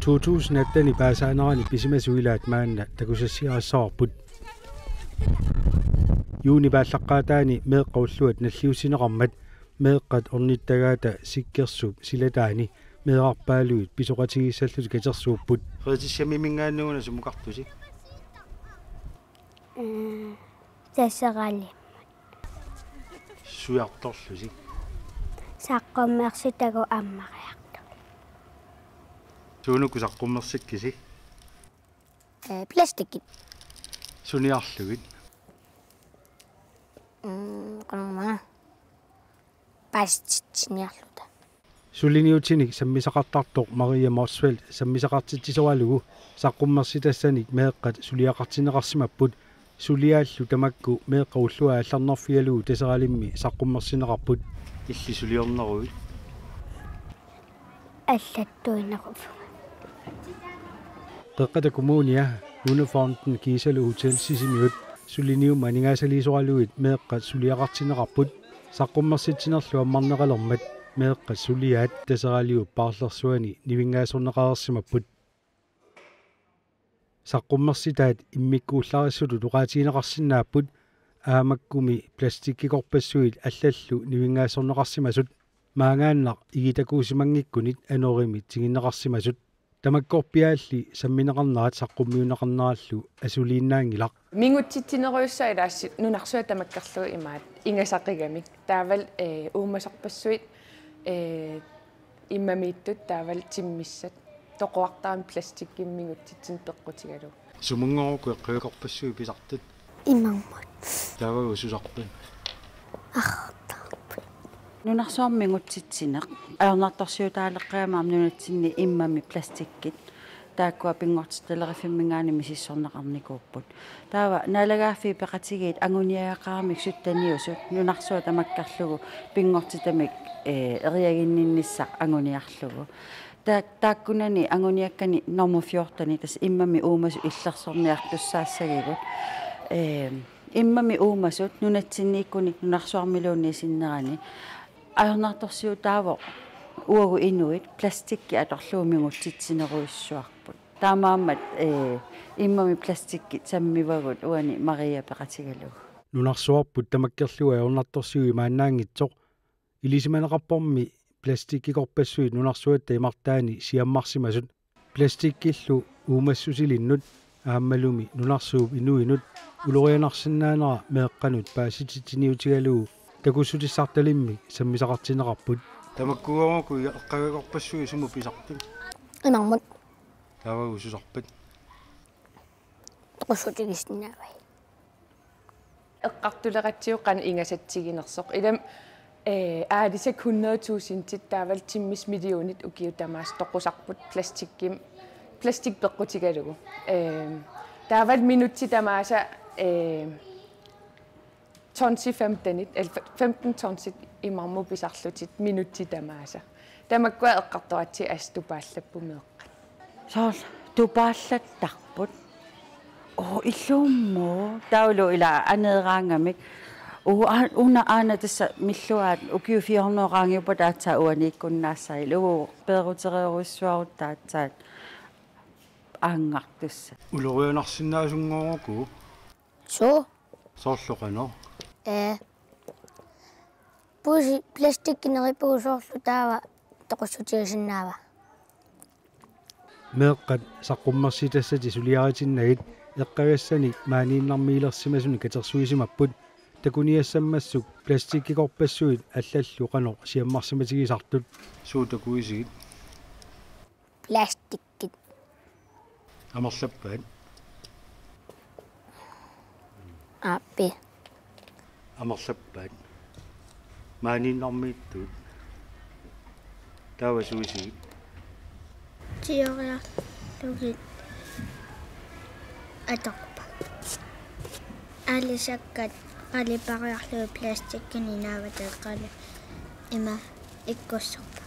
2018 ipaasaanarani pisimasuilaat maanna takusassiarassarput juuni paallaqqaataani meeqqaulluat nalliussineqarmat meeqqat ornittagaata sikkersup silataani meeqarpaaluit pisoqatigissallut katersuupput qeetissiami mingaannuuna sumuqartusi тассерали суярторлуси саққуммерситагу аммариарту суунуку саққуммерсиккиси пластикит суниарлугит qanumma паститсиниарлута сулиниутиник саммисақартартоқ Мария Морсвелд саммисақартитсисуалугу саққуммерситассаник меэққат сулиақартинеқарсимаппут сулиааллу тамакку меэққауллуа алларнарфиалугу тасералимми саққуммерсинеқарпут илли сулиорнеруит аллаттуинеруф қеққата коммуния униформтен кисалу хотел сисимиут сулиниу манигаасалисоралуит меэққат сулиақартинеқарпут саққуммерситсинерлу аммарнеқалермат меэққат сулиаат тасералиу паарлерсуани нивингаасорнеқарерсимаппут саққуммерситаат иммиккууллариссуту туқаатигинеқарсинааппут аамаккуми пластиккикорпассуит аллаллу нивингаасорнеқарсимасут маангааннақ игитакуусимангиккунит анорими тигиннеқарсимасут тамаккорпиаалли самминеқарнерат саққуммиунеқарнераллу асулииннаангилақ мингутситсинеруйуссаа илаассит нунарсуа тамаккарлуи имаат ингасақигамик таавал уумасарпассуит иммамииттут таавал тиммиссат тоқуартаан пластиккиммигутситсин пеққутигалу сумунгоруку эққиуқорпассуи писартут имаммут таавагу сусарпут нунарсуармингутситсинеқ аернарторсиутаалеққиамаам нунатсинни иммами пластиккит тааккуа пингортиталерифиммингаани мисиссорнеқарникууппут таава налагааффи пеқатигиит агуниаақарамик суттаниусут нунарсуа тамаккарлугу пингортитамик эриагиннинниссақ агуниарлугу тааккунани агуниаккани нормуфиортани тас иммами уумасу иллерсорниартуссаассагигут иммами уумасут нунатсиннииккуни нунарсуармилуунни синнерани аернарторсиутаавоо уагу инуит пластикки аторлуумингутситсинеруиссуарпут таамаамат иммами пластикки саммивагут уани Мария пеқатигалуг нунарсуарпут тамаккерлуа аернарторсиуи мааннаангитсоқ илисиманеқарпорми пластиккикорпассуит нунарсуатта имартаани сиаммарсимасут пластиккиллу уумассусилиннут ааммалуми нунарсууп инуинут улорианарсинаанера меэққанут паасититиниутигалуу такуссутиссарталимми саммисақартинеқарпут тамаккугоруку эққагакорпассуи суму писартут имаммут таавагу сусарпат тоқуссутигиснавай эққартулеқатсиуққан ингасатсигинерсоқ илам аалисак 100,000 таавал тиммис миллионит укиутамаас тоқусарпут пластик пеққутигалугу таавал минутситамааса тонси 15 тонсит имарму писарлутит минутситамааса тамаккуа эққартуатси аступааллаппумеэққат соор тупааллаттарпут иллууммо таулу ила анеераангамик уна аана тасса миллуаат укиуфиорнеораангиуппа таатсаа уанииккуннаассаи лугу пеерутереруиссуарут таатсаат аангартусса улорианарсинаасунгоруку соо соорлоқано пуси пластиккинериппугусоорлу таава тоқуссутигисиннаава меэққат саққуммерситассати сулиаритиннагит эққагассани мааниннармиилерсимасуни катерсуисимаппут такуниассаммассук пластиккикорпассуит аллаллу қано сиаммарсиматигисартут суутакуисигит пластиккит амерлаппаат аппи амерлаппаат мааниннармииттут таава суисигит тиориарлугит атоқпа алисаккат қалипариарлуи пластиккини нааватеққали има иккуссорпа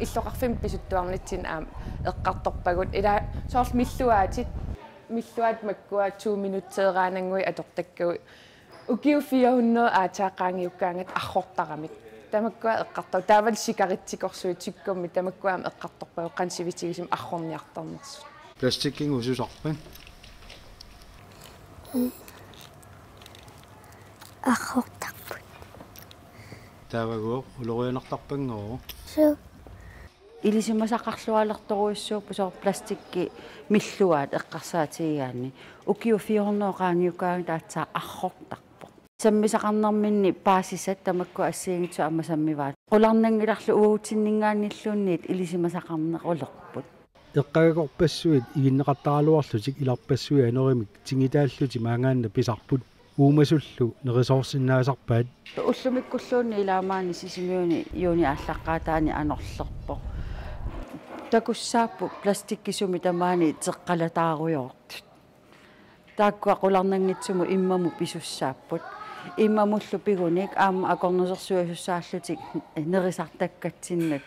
иллоқарфим писуттуарнитсин аам эққарторпагут ила соорл миллуаат маккуа 2 минутсеераанангуи атортаккуи укиу 400 аатаақаангиуккаангат архортарамик тамаккуа эққартау таавал сигаретикорсуи тиккумми тамаккуаам эққарторпаа қансивитигисим архорниартарнерсу пластиккин усусарпан Ахортарпут. таавагуо улорианартарпангоо Су. илисимасақарлуалерторуиссууппу соор пластикки миллуаат эққарсаатигиаани укиу 400-аангиукаан таатсаа архортарпо саммисақарнэрминни паасисат тамакку ассиингитсу аммасаммиваат qulарнангиларлу уутиннингаанниллуунниит илисимасақарнеқулерпут эққагакорпассуит игиннеқартаралуарлутик иларпассуи анеримик тингитааллути маангаанна писарпут уумасуллу нерисоорсиннаасарпаат уллумиккуллуунни илаамаани сисимиуни юуни ааллаққаатаани анерлерпо такуссааппу пластиккисуми тамаани теққалатааруйортут тааккуа qulарнангитсуму иммаму писуссааппут иммамуллу пигуник аама акорнусерсуасуссааллутик нерисартаккатсиннак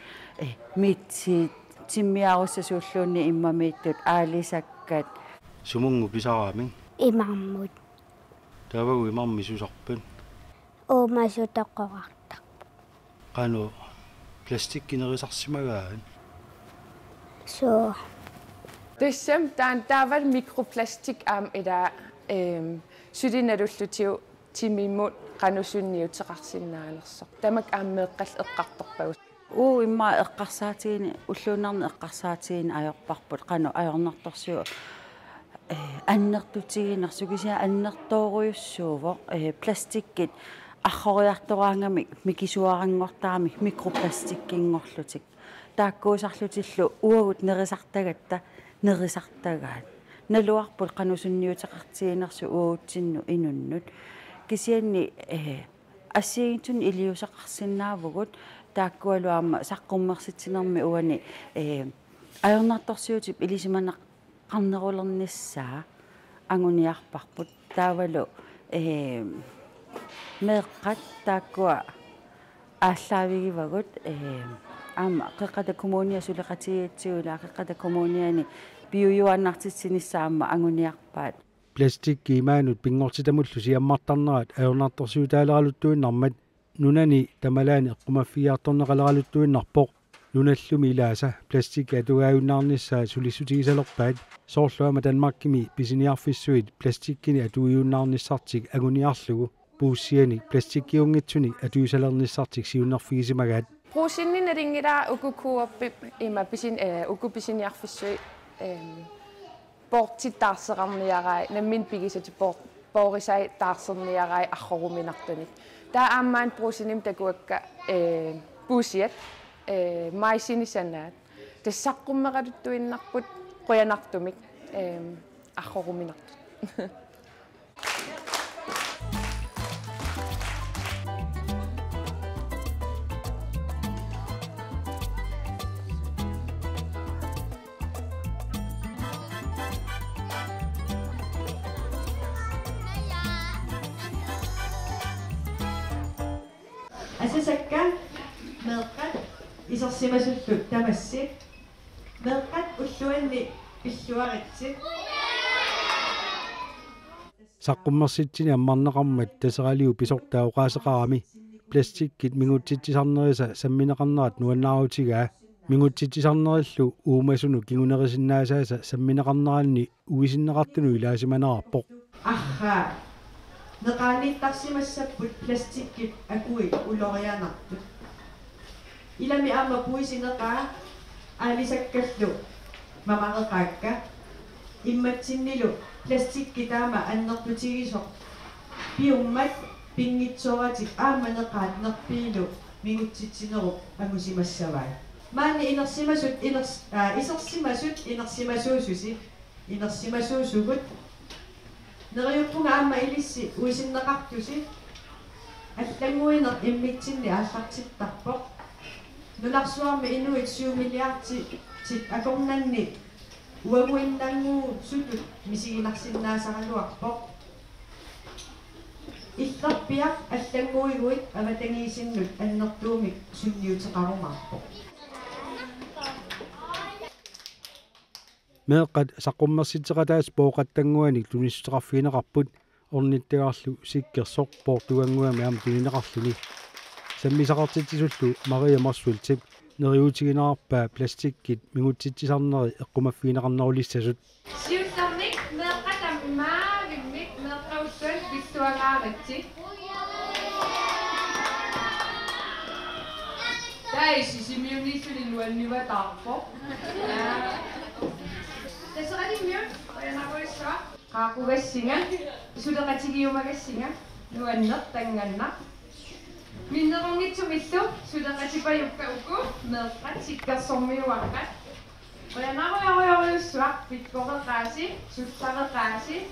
митси тиммиаруссасууллуунни иммамииттут аалисаккат сумунгу писараамин Имаммут. таавагу имарми сусарпан Оомасутаққорартар. qanu пластиккинерисарсимагаан Су. тассам таавал микропластик аам ила сулиналуллутиу тимиммут qanussunniuteqarsinnaalersor tamak aammeeqqall eqqartorpagus имма эққарсаатигини уллуунарни эққарсаатигини аёрпарпут қану аёрнарторсиу аннертутигинерсукися аннертооруйуссууво пластиккит архориартораангами микисуарангортарами микропластиккингорлутик тааккуусарлутиллу уагут нерисартагатта нерисартагаат налуарпут qanussunniuteqartigинерсу уутсинну инуннут кисианни ассигитун илиусеқарсинаавгут тааккуалуарма саққуммерситсинерми уани аёрнарторсиутип илисиманақ qarnerulernissаа anguniarparput taavalu meeqqat taakkua ааllaavigivagut aama qiqqata kommunia suleqatigiitsiula qiqqata kommuniani piuyuannartitsinnissaamma anguniarpaat пластикки имаанут пингортитамуллу сиаммартарнерат аёрнартарсуутаалералуттуиннармат нунани тамалаани эққумаффиаарторнеқалералуттуиннарпоқ нуналлуми илааса пластик атугааюннаарниссаа сулиссутигисалерпаат соорлуама данмаркими писиниарфиссуит пластиккини атуиуннаарниссартик агуниарлугу пууссиани пластиккиунгитсуни атуисалерниссартик сиуннарфигисимагаат пруусиннинналингилаа укукууппи има писин укуписиниарфиссуи портитаарсеқарниараа наммин пигисати поорисай таарсерниараа архоруминартуник таа аамаан пруусиним такуакка пуусиат майсинисанаат тассаққуммеқалуттуиннарпут қуянартумик архоруминартут асасакка меэққат исерсимасуллут тамассик меэққат уллуанни пиллуаритсик саққуммерситсини аммарнеқармат тасералиу писортаоқаасеқарами пластиккит мигутситсисарнериса самминеқарнерат нуаннаарутигаа мигутситсисарнериллу уумасуну кигунерисиннаасааса самминеқарнерални уисиннеқартуну илаасиманерарпоқ арра неқаанниттарсимассаппут пластиккит акуи улорианартут илами аама пуисинеқаа аалисаккаллу мамареқаакка имматсиннилу пластикки таама аннертутигисоқ пиуммат пингитсоратик ааманеқаат нерпиилу мигутситсинеруп агусимассаваа маани инерсимасут исерсимасут инерсимасуусуси инерсимасуусугут нериуппунга аама илисси уисиннеқартуси аллангуинер иммитсинни ааллартиттарпоқ нуларсуарми инуит 7 миллиарти тит акорнанни уагуиннангуу сутут мисигинарсиннаасаралуарпоқ иллерпиақ аллангуигуит аватангиисиннут аннертуумик сунниутеқарумаарпоқ меэққат саққуммерситеқатаас пооқаттангуаник тунissutеқарфигинеқарпут орниттагаарлу сиккерсоқ португангуами аама тунинеқарлуни саммисақартитсуллу Мария Марсвилтип нeriutiginarpaa пластиккит мигутситсисарнери эққумаффинеқарнерулиссасут сиуссарник меэққатаммаагиммик меэққауссуал писсуагааратсик таиси симиунисулинуанниватаарпо тасераниммиу оянакуиссаа qaaqugасsinga сулеқатигиумагассинга нуаннер танганна миннерungitsumillu сулеқатипаюкка уку меэққат сиккерсормиуаққат оянаруяруйуссуақ питкореқааси суттареқааси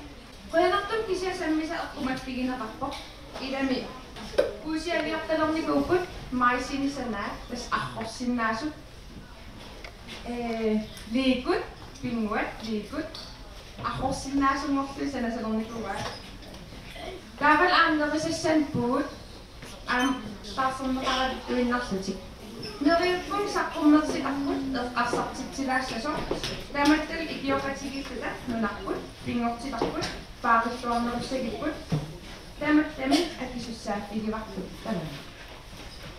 оянартум кисиасаммиса эққумаппигинеқарпоқ илами уусиавиарталерникууппут майсинисанаа тас аррорсиннаасут ликут пингуат ликут аррорсиннаасуморлу санасалерникугаа тавал ааннерисассан пуут таарсернеқарат туиннарлутик нериуппун саққуммерсиларпут эққарсартитсилаассасо таматтал икиоқатигиттута нунарпут пингортиларпут паариллуарнеруссагиппут таматтами акисуссаат игиварпут тана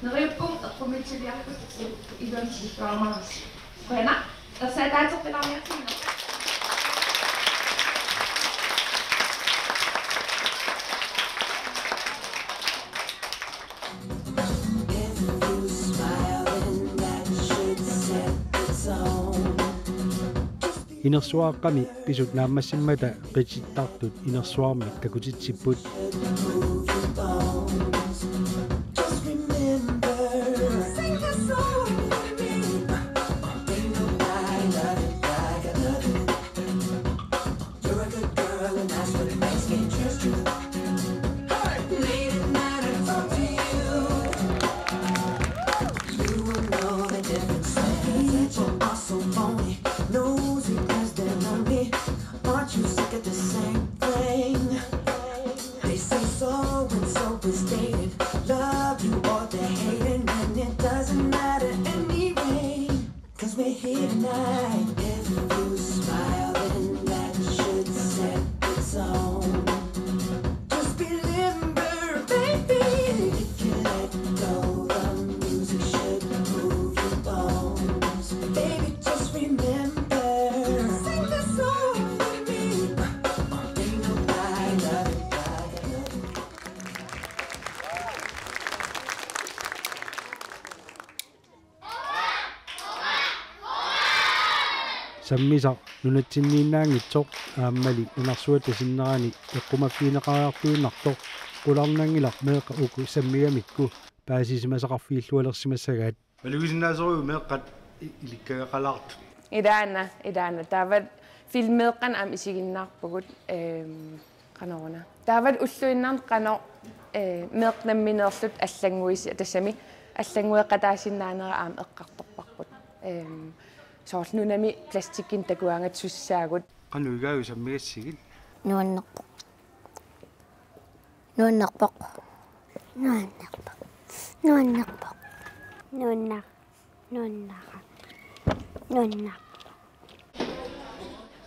нериуппун эққумитсилиарпут илонсиллуармарис кена ерсаатаатеққиларниартинна Inersuaqqami pisut naammassimmata qitsittartut inersuarmik takutitsipput sammisa nunatsinniinnaangitsoq aammali unarsuatasinnerani eqqumaffiineqaraartuinnartoq qularnangilaq meeqa uku sammigamikku paasisimasaqarfiillualersimassagaat alugisinnaasoriu meeqqat ilikkagaqalaartu idaana taavat filmeeqqan am isiginnaarpugut qanoruna taavat ulluinnarn qano meeqnammineerlut аллангуиси тассами аллангуеқатаасиннаанера аам эққарторпарпут соорнунами пластиккин такуангат суссаагут qanuigaagu sammigassigut nuannerpoq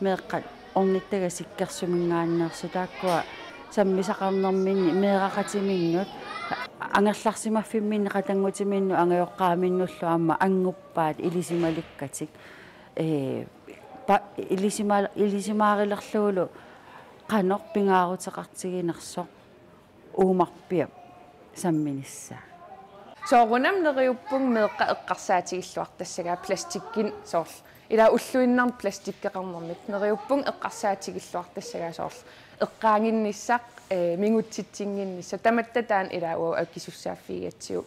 meeqqat ornittaga sikkersumingaanneersu taakkua sammisaqarnerminni meeraqatimingut angerlarsimaffiminni qatanngutiminnu angajoqqaaminullu amma anguppaat ilisimalikkatik ilisimaarilerluulu qanoq pingaaruteqartiginersoq uumarpiap samminissa soorunam neriuppung meeqqa eqqarsaatigiluartassagaa plastikkin soorl ila ulluinnarn plastikkeqarnermit neriuppung eqqarsaatigiluartassagaa soorl eqqaanginnissaq mingutsitsinginnissa tamattataan ila uau akkisussaaffiigatsiu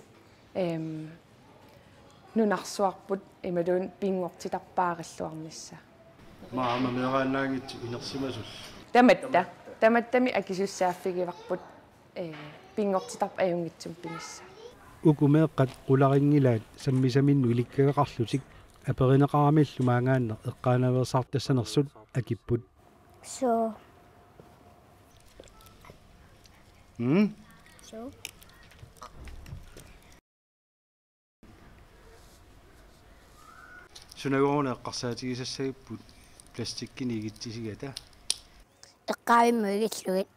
nunarsuarput imaluun pingortitarpaaqalluarnissa maama meeraannaangitsu inersimasul tamattami akkisussaaffigivarput pingortitarp ajungitsum pinissa uku meeqqat qularingilaat sammisaminnu ilikkagaqarlutik aperineqaramillu maangaanner eqqaanaversaartassanersut akipput so sunagoruna eqqarsaatigisassagipпут пластиккини игитсисигата eqqaavimmu igilluit